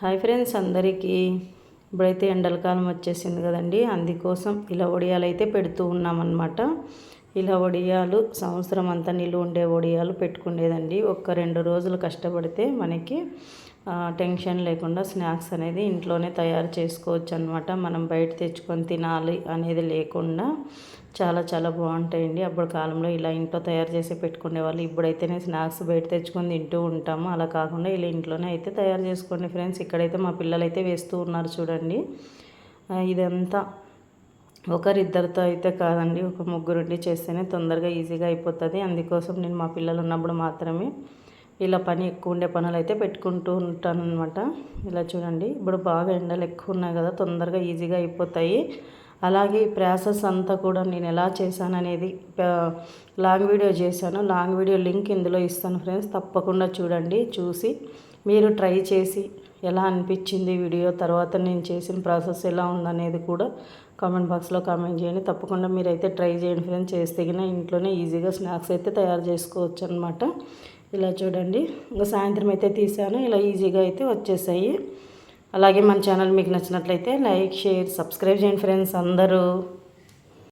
Hi friends అందరికీ. ఇప్పుడైతే ఎండలకాలం వచ్చేసింది కదండి, అందుకోసం ఇలా వడియాలు అయితే పెడుతూ ఉన్నామన్నమాట. ఇలా వడియాలు సంవత్సరం అంతా నిలువ ఉండే వడియాలు పెట్టుకునేదండి. 1-2 రోజులు కష్టపడితే మనకి టెన్షన్ లేకుండా స్నాక్స్ అనేది ఇంట్లోనే తయారు చేసుకోవచ్చు అనమాట. మనం బయట తెచ్చుకొని తినాలి అనేది లేకుండా చాలా చాలా బాగుంటాయండి. అప్పుడు కాలంలో ఇలా ఇంట్లో తయారు చేసి పెట్టుకునే వాళ్ళు. ఇప్పుడైతేనే స్నాక్స్ బయట తెచ్చుకొని తింటూ ఉంటాము. అలా కాకుండా ఇలా ఇంట్లోనే అయితే తయారు చేసుకోండి ఫ్రెండ్స్. ఇక్కడైతే మా పిల్లలు అయితే వేస్తూ ఉన్నారు చూడండి. ఇదంతా ఒకరిద్దరితో అయితే కాదండి, ఒక ముగ్గురుండి చేస్తేనే తొందరగా ఈజీగా అయిపోతుంది. అందుకోసం నేను మా పిల్లలు ఉన్నప్పుడు మాత్రమే ఇలా పని ఎక్కువ ఉండే పనులు అయితే పెట్టుకుంటూ ఉంటాను అనమాట. ఇలా చూడండి, ఇప్పుడు బాగా ఎండలు ఎక్కువ ఉన్నాయి కదా, తొందరగా ఈజీగా అయిపోతాయి. అలాగే ఈ ప్రాసెస్ అంతా కూడా నేను ఎలా చేశాను అనేది లాంగ్ వీడియో చేశాను. లాంగ్ వీడియో లింక్ ఇందులో ఇస్తాను ఫ్రెండ్స్, తప్పకుండా చూడండి. చూసి మీరు ట్రై చేసి ఎలా అనిపించింది వీడియో, తర్వాత నేను చేసిన ప్రాసెస్ ఎలా ఉందనేది కూడా కామెంట్ బాక్స్లో కామెంట్ చేయండి. తప్పకుండా మీరైతే ట్రై చేయండి ఫ్రెండ్స్. చేస్తే ఇంట్లోనే ఈజీగా స్నాక్స్ అయితే తయారు చేసుకోవచ్చు అనమాట. ఇలా చూడండి, ఇంకా సాయంత్రం అయితే తీసాను, ఇలా ఈజీగా అయితే వచ్చేసాయి. అలాగే మన ఛానల్ మీకు నచ్చినట్లయితే లైక్, షేర్, సబ్స్క్రైబ్ చేయండి ఫ్రెండ్స్ అందరూ.